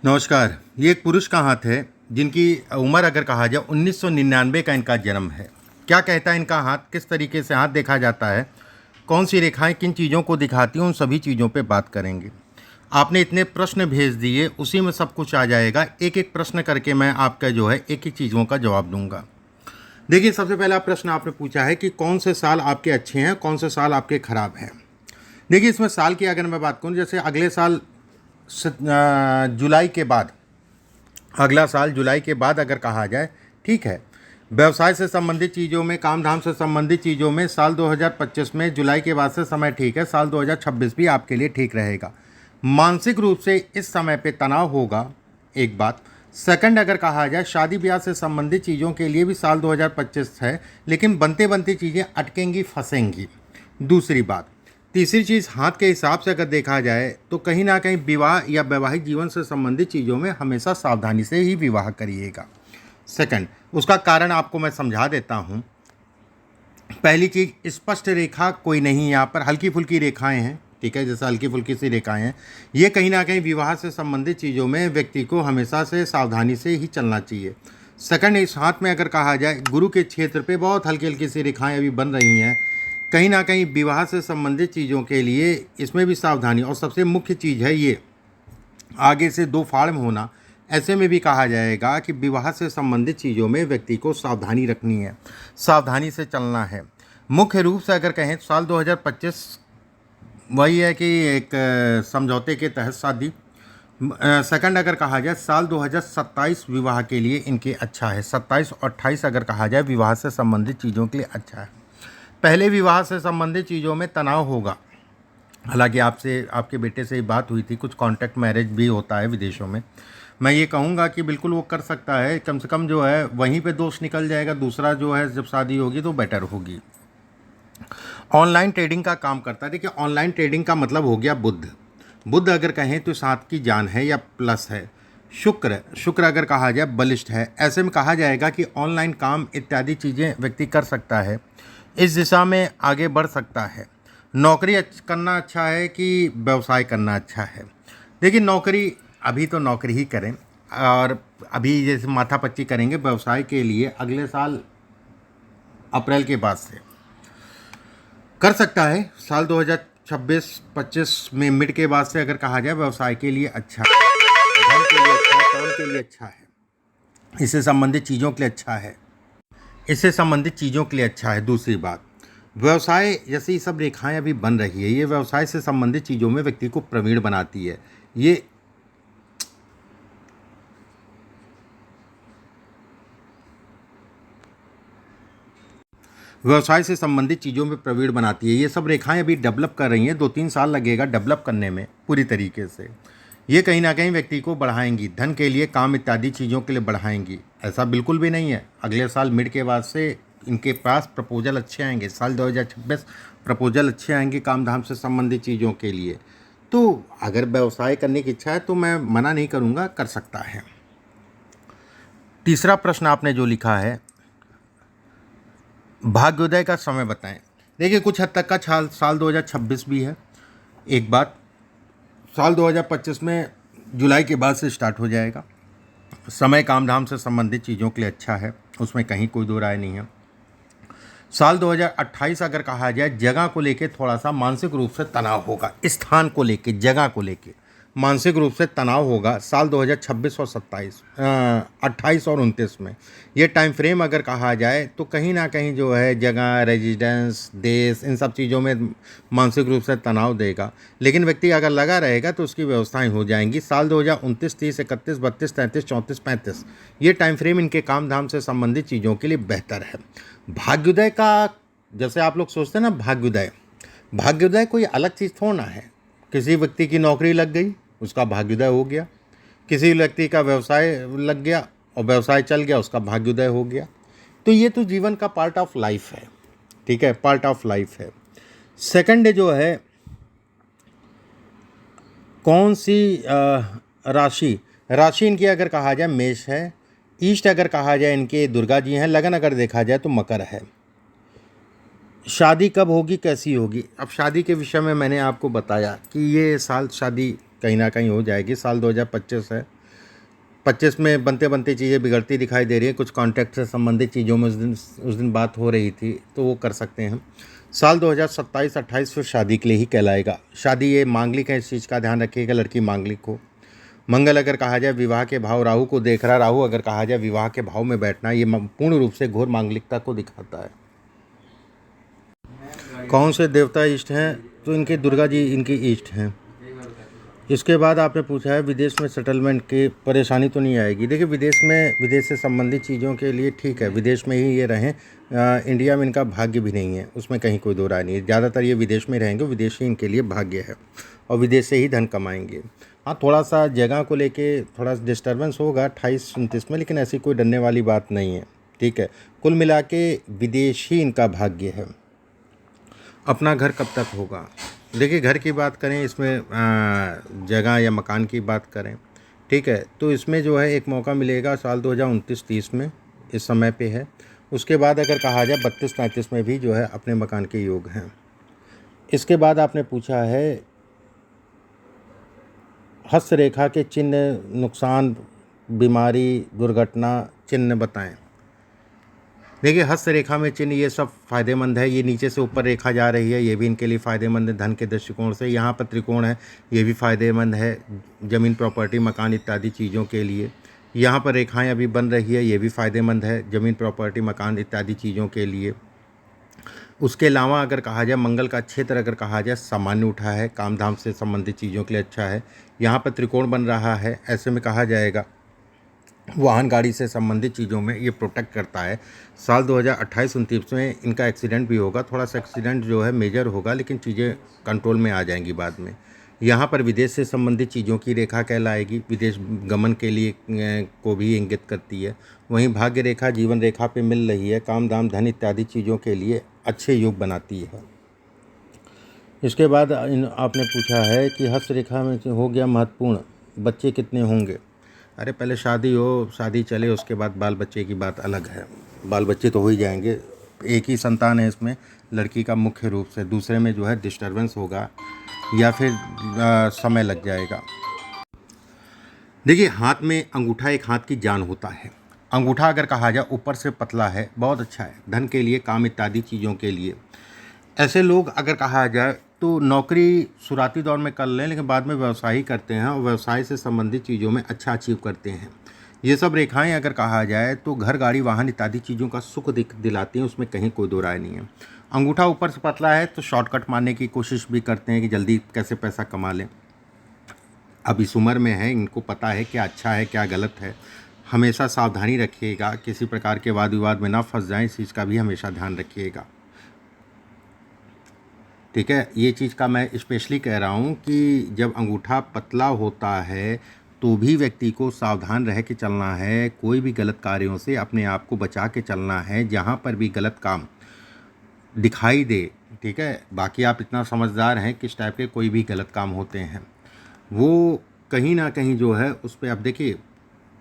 नमस्कार। ये एक पुरुष का हाथ है जिनकी उम्र अगर कहा जाए 1999 का इनका जन्म है। क्या कहता है इनका हाथ, किस तरीके से हाथ देखा जाता है, कौन सी रेखाएं किन चीज़ों को दिखाती हैं, उन सभी चीज़ों पे बात करेंगे। आपने इतने प्रश्न भेज दिए, उसी में सब कुछ आ जाएगा। एक एक प्रश्न करके मैं आपका जो है एक एक चीज़ों का जवाब दूंगा। देखिए, सबसे पहला प्रश्न आपने पूछा है कि कौन से साल आपके अच्छे हैं, कौन से साल आपके खराब हैं। देखिए, इसमें साल की अगर मैं बात करूँ, जैसे अगले साल जुलाई के बाद, अगला साल जुलाई के बाद अगर कहा जाए, ठीक है। व्यवसाय से संबंधित चीज़ों में, काम धाम से संबंधित चीज़ों में साल 2025 में जुलाई के बाद से समय ठीक है। साल 2026 भी आपके लिए ठीक रहेगा। मानसिक रूप से इस समय पे तनाव होगा, एक बात। सेकंड, अगर कहा जाए शादी ब्याह से संबंधित चीज़ों के लिए भी साल 2025 है, लेकिन बनते बनती चीज़ें अटकेंगी, फंसेंगी, दूसरी बात। तीसरी चीज़, हाथ के हिसाब से अगर देखा जाए तो कहीं ना कहीं विवाह या वैवाहिक जीवन से संबंधित चीज़ों में हमेशा सावधानी से ही विवाह करिएगा। सेकंड, उसका कारण आपको मैं समझा देता हूँ। पहली चीज़, स्पष्ट रेखा कोई नहीं, यहाँ पर हल्की फुल्की रेखाएं हैं, ठीक है। जैसे हल्की फुल्की सी रेखाएं हैं, ये कहीं ना कहीं विवाह से संबंधित चीज़ों में व्यक्ति को हमेशा से सावधानी से ही चलना चाहिए। सेकंड, इस हाथ में अगर कहा जाए गुरु के क्षेत्र पे बहुत हल्की हल्की सी रेखाएं अभी बन रही हैं, कहीं ना कहीं विवाह से संबंधित चीज़ों के लिए इसमें भी सावधानी। और सबसे मुख्य चीज़ है ये आगे से दो फाड़ में होना। ऐसे में भी कहा जाएगा कि विवाह से संबंधित चीज़ों में व्यक्ति को सावधानी रखनी है, सावधानी से चलना है। मुख्य रूप से अगर कहें तो साल 2025 वही है कि एक समझौते के तहत शादी। सेकंड, अगर कहा जाए साल 2027 विवाह के लिए इनके अच्छा है। 27 और 28 अगर कहा जाए विवाह से संबंधित चीज़ों के लिए अच्छा है। पहले विवाह से संबंधित चीज़ों में तनाव होगा। हालांकि आपसे, आपके बेटे से ही बात हुई थी, कुछ कॉन्ट्रैक्ट मैरिज भी होता है विदेशों में। मैं ये कहूँगा कि बिल्कुल वो कर सकता है, कम से कम जो है वहीं पे दोष निकल जाएगा। दूसरा जो है, जब शादी होगी तो बेटर होगी। ऑनलाइन ट्रेडिंग का काम करता है। देखिए, ऑनलाइन ट्रेडिंग का मतलब हो गया बुध। बुध अगर कहें तो 7 की जान है या प्लस है। शुक्र अगर कहा जाए बलिष्ठ है। ऐसे में कहा जाएगा कि ऑनलाइन काम इत्यादि चीज़ें व्यक्ति कर सकता है, इस दिशा में आगे बढ़ सकता है। नौकरी करना अच्छा है कि व्यवसाय करना अच्छा है। देखिए, नौकरी अभी तो नौकरी ही करें, और अभी जैसे माथापच्ची करेंगे व्यवसाय के लिए अगले साल अप्रैल के बाद से कर सकता है। साल 2026-25 में मिड के बाद से अगर कहा जाए व्यवसाय के लिए अच्छा है, धन के लिए अच्छा है, काम के लिए अच्छा है, इससे संबंधित चीज़ों के लिए अच्छा है, इससे संबंधित चीज़ों के लिए अच्छा है। दूसरी बात, व्यवसाय जैसे ये सब रेखाएं अभी बन रही है, ये व्यवसाय से संबंधित चीज़ों में व्यक्ति को प्रवीण बनाती है। ये व्यवसाय से संबंधित चीज़ों में प्रवीण बनाती है। ये सब रेखाएं अभी डेवलप कर रही हैं, 2-3 साल लगेगा डेवलप करने में पूरी तरीके से। ये कहीं ना कहीं व्यक्ति को बढ़ाएंगी, धन के लिए, काम इत्यादि चीज़ों के लिए बढ़ाएंगी। ऐसा बिल्कुल भी नहीं है। अगले साल मिड के बाद से इनके पास प्रपोजल अच्छे आएंगे। साल 2026 प्रपोजल अच्छे आएंगे काम धाम से संबंधित चीज़ों के लिए। तो अगर व्यवसाय करने की इच्छा है तो मैं मना नहीं करूँगा, कर सकता है। तीसरा प्रश्न आपने जो लिखा है, भाग्योदय का समय बताएं। देखिए, कुछ हद तक का साल 2026 भी है। एक बात, साल 2025 में जुलाई के बाद से स्टार्ट हो जाएगा। समय काम धाम से संबंधित चीज़ों के लिए अच्छा है, उसमें कहीं कोई दो राय नहीं है। साल 2028 अगर कहा जाए, जगह को लेके थोड़ा सा मानसिक रूप से तनाव होगा। स्थान को लेके, जगह को लेके मानसिक रूप से तनाव होगा साल 2026 और 28 और 29 में। ये टाइम फ्रेम अगर कहा जाए तो कहीं ना कहीं जो है जगह, रेजिडेंस, देश, इन सब चीज़ों में मानसिक रूप से तनाव देगा। लेकिन व्यक्ति अगर लगा रहेगा तो उसकी व्यवस्थाएं हो जाएंगी। साल 2029, 30, 31, 32, 33, 34, 35 ये टाइम फ्रेम इनके काम धाम से संबंधित चीज़ों के लिए बेहतर है। भाग्योदय का, जैसे आप लोग सोचते हैं ना, भाग्योदय, भाग्योदय कोई अलग चीज़ थोड़ा ना है। किसी व्यक्ति की नौकरी लग गई, उसका भाग्योदय हो गया। किसी व्यक्ति का व्यवसाय लग गया और व्यवसाय चल गया, उसका भाग्योदय हो गया। तो ये तो जीवन का पार्ट ऑफ लाइफ है, ठीक है, पार्ट ऑफ लाइफ है। सेकंड जो है, कौन सी राशि इनकी अगर कहा जाए मेष है। ईस्ट अगर कहा जाए इनके दुर्गा जी हैं। लगन अगर देखा जाए तो मकर है। शादी कब होगी, कैसी होगी? अब शादी के विषय में मैंने आपको बताया कि ये साल शादी कहीं ना कहीं हो जाएगी। साल 2025 है, 25 में बनते बनते चीज़ें बिगड़ती दिखाई दे रही है। कुछ कॉन्टैक्ट से संबंधित चीज़ों में उस दिन बात हो रही थी, तो वो कर सकते हैं। साल 2027-28 फिर शादी के लिए ही कहलाएगा। शादी ये मांगलिक है, इस चीज़ का ध्यान रखिएगा, लड़की मांगलिक हो। मंगल अगर कहा जाए विवाह के भाव राहु को देख रहा, राहु अगर कहा जाए विवाह के भाव में बैठना, ये पूर्ण रूप से घोर मांगलिकता को दिखाता है। कौन से देवता इष्ट हैं? तो इनके दुर्गा जी इनकी इष्ट हैं। इसके बाद आपने पूछा है विदेश में सेटलमेंट की परेशानी तो नहीं आएगी। देखिए विदेश से संबंधित चीज़ों के लिए ठीक है, विदेश में ही ये रहें। इंडिया में इनका भाग्य भी नहीं है, उसमें कहीं कोई दो राय नहीं है। ज़्यादातर ये विदेश में रहेंगे, विदेश ही इनके लिए भाग्य है और विदेश से ही धन कमाएंगे। हाँ, थोड़ा सा जगह को लेके थोड़ा डिस्टर्बेंस होगा 28-29 में, लेकिन ऐसी कोई डरने वाली बात नहीं है। ठीक है, कुल मिला के विदेश ही इनका भाग्य है। अपना घर कब तक होगा? देखिए घर की बात करें, इसमें जगह या मकान की बात करें, ठीक है, तो इसमें जो है एक मौका मिलेगा साल 2029-30 में, इस समय पे है। उसके बाद अगर कहा जाए 32-33 में भी जो है अपने मकान के योग हैं। इसके बाद आपने पूछा है हस्तरेखा के चिन्ह, नुकसान, बीमारी, दुर्घटना चिन्ह बताएं। देखिए हस्तरेखा में चिन्ह ये सब फायदेमंद है। ये नीचे से ऊपर रेखा जा रही है, ये भी इनके लिए फ़ायदेमंद है धन के दृष्टिकोण से। यहाँ पर त्रिकोण है, ये भी फ़ायदेमंद है ज़मीन, प्रॉपर्टी, मकान इत्यादि चीज़ों के लिए। यहाँ पर रेखाएं अभी बन रही है, ये भी फ़ायदेमंद है ज़मीन, प्रॉपर्टी, मकान इत्यादि चीज़ों के लिए। उसके अलावा अगर कहा जाए मंगल का क्षेत्र अगर कहा जाए सामान्य उठा है, काम धाम से संबंधित चीज़ों के लिए अच्छा है। यहाँ पर त्रिकोण बन रहा है, ऐसे में कहा जाएगा वाहन गाड़ी से संबंधित चीज़ों में ये प्रोटेक्ट करता है। साल 2028-29 में इनका एक्सीडेंट भी होगा, थोड़ा सा एक्सीडेंट जो है मेजर होगा, लेकिन चीज़ें कंट्रोल में आ जाएंगी बाद में। यहाँ पर विदेश से संबंधित चीज़ों की रेखा कहलाएगी, विदेश गमन के लिए को भी इंगित करती है। वहीं भाग्य रेखा जीवन रेखा पे मिल रही है, काम दाम धन इत्यादि चीज़ों के लिए अच्छे योग बनाती है। इसके बाद आपने पूछा है कि हस्तरेखा में हो गया महत्वपूर्ण, बच्चे कितने होंगे? अरे पहले शादी हो, शादी चले, उसके बाद बाल बच्चे की बात अलग है। बाल बच्चे तो हो ही जाएंगे। एक ही संतान है इसमें लड़की का मुख्य रूप से, दूसरे में जो है डिस्टर्बेंस होगा या फिर समय लग जाएगा। देखिए हाथ में अंगूठा एक हाथ की जान होता है। अंगूठा अगर कहा जाए ऊपर से पतला है, बहुत अच्छा है धन के लिए, काम इत्यादि चीज़ों के लिए। ऐसे लोग अगर कहा जाए तो नौकरी शुरुआती दौर में कर लें, लेकिन बाद में व्यवसाय ही करते हैं और व्यवसाय से संबंधित चीज़ों में अच्छा अचीव करते हैं। ये सब रेखाएं अगर कहा जाए तो घर, गाड़ी, वाहन इत्यादि चीज़ों का सुख दिलाती हैं, उसमें कहीं कोई दो राय नहीं है। अंगूठा ऊपर से पतला है तो शॉर्टकट मारने की कोशिश भी करते हैं कि जल्दी कैसे पैसा कमा लें। अब इस उम्र में है, इनको पता है क्या अच्छा है क्या गलत है। हमेशा सावधानी रखिएगा, किसी प्रकार के वाद विवाद में ना फंस जाएं, इस चीज़ का भी हमेशा ध्यान रखिएगा। ठीक है, ये चीज़ का मैं स्पेशली कह रहा हूँ कि जब अंगूठा पतला होता है तो भी व्यक्ति को सावधान रह के चलना है, कोई भी गलत कार्यों से अपने आप को बचा के चलना है। जहाँ पर भी गलत काम दिखाई दे, ठीक है, बाकी आप इतना समझदार हैं किस टाइप के कोई भी गलत काम होते हैं, वो कहीं ना कहीं जो है उस पर, अब देखिए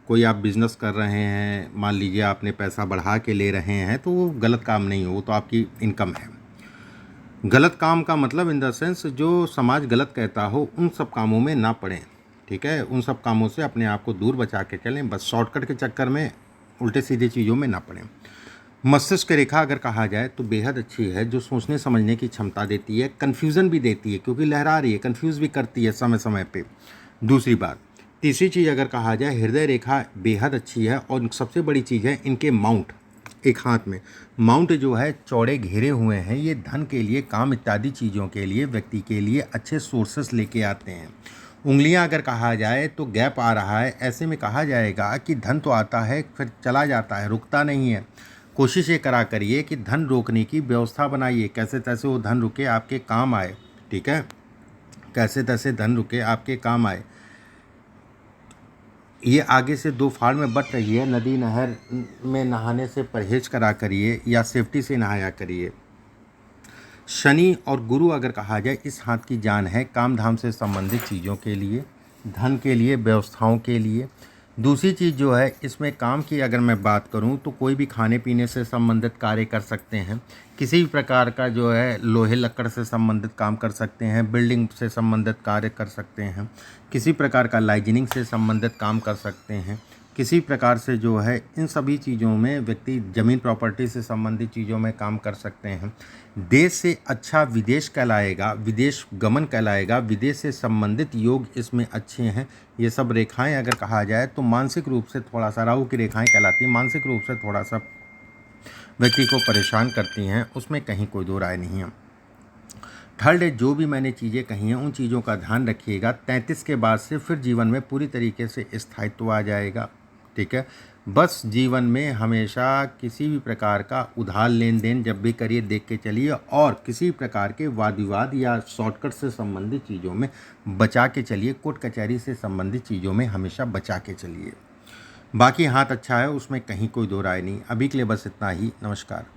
कोई आप बिज़नेस कर रहे हैं, मान लीजिए आपने पैसा बढ़ा के ले रहे हैं, तो वो गलत काम नहीं हो, वो तो आपकी इनकम है। गलत काम का मतलब इन द सेंस जो समाज गलत कहता हो उन सब कामों में ना पड़ें। ठीक है, उन सब कामों से अपने आप को दूर बचा के चलें, बस शॉर्टकट के चक्कर में उल्टे सीधे चीज़ों में ना पड़ें। मस्तिष्क रेखा अगर कहा जाए तो बेहद अच्छी है, जो सोचने समझने की क्षमता देती है, कन्फ्यूज़न भी देती है क्योंकि लहरा रही है, कन्फ्यूज़ भी करती है समय समय पे। दूसरी बात, तीसरी चीज़ अगर कहा जाए हृदय रेखा बेहद अच्छी है और सबसे बड़ी चीज़ है इनके माउंट, एक हाथ में माउंट जो है चौड़े घेरे हुए हैं। ये धन के लिए, काम इत्यादि चीज़ों के लिए, व्यक्ति के लिए अच्छे सोर्सेस लेके आते हैं। उंगलियां अगर कहा जाए तो गैप आ रहा है, ऐसे में कहा जाएगा कि धन तो आता है फिर चला जाता है, रुकता नहीं है। कोशिश ये करा करिए कि धन रोकने की व्यवस्था बनाइए, कैसे तैसे वो धन रुके, आपके काम आए। ठीक है, कैसे तैसे धन रुके, आपके काम आए। ये आगे से दो फाड़ में बट रही है, नदी नहर में नहाने से परहेज करा करिए या सेफ्टी से नहाया करिए। शनि और गुरु अगर कहा जाए इस हाथ की जान है, काम धाम से संबंधित चीज़ों के लिए, धन के लिए, व्यवस्थाओं के लिए। दूसरी चीज़ जो है इसमें काम की अगर मैं बात करूं तो कोई भी खाने पीने से संबंधित कार्य कर सकते हैं, किसी भी प्रकार का जो है लोहे लकड़ से संबंधित काम कर सकते हैं, बिल्डिंग से संबंधित कार्य कर सकते हैं, किसी प्रकार का लाइजनिंग से संबंधित काम कर सकते हैं। किसी प्रकार से जो है इन सभी चीज़ों में व्यक्ति ज़मीन प्रॉपर्टी से संबंधित चीज़ों में काम कर सकते हैं। देश से अच्छा विदेश कहलाएगा, विदेश गमन कहलाएगा, विदेश से संबंधित योग इसमें अच्छे हैं। ये सब रेखाएं अगर कहा जाए तो मानसिक रूप से थोड़ा सा राहु की रेखाएं कहलाती हैं, मानसिक रूप से थोड़ा सा व्यक्ति को परेशान करती हैं, उसमें कहीं कोई दो राय नहीं है। थर्ड है, जो भी मैंने चीज़ें कही हैं उन चीज़ों का ध्यान रखिएगा। 33 के बाद से फिर जीवन में पूरी तरीके से स्थायित्व आ जाएगा। ठीक है, बस जीवन में हमेशा किसी भी प्रकार का उधार लेन देन जब भी करिए देख के चलिए, और किसी प्रकार के वाद विवाद या शॉर्टकट से संबंधित चीज़ों में बचा के चलिए। कोर्ट कचहरी से संबंधित चीज़ों में हमेशा बचा के चलिए। बाकी हाथ अच्छा है, उसमें कहीं कोई दो राय नहीं। अभी के लिए बस इतना ही। नमस्कार।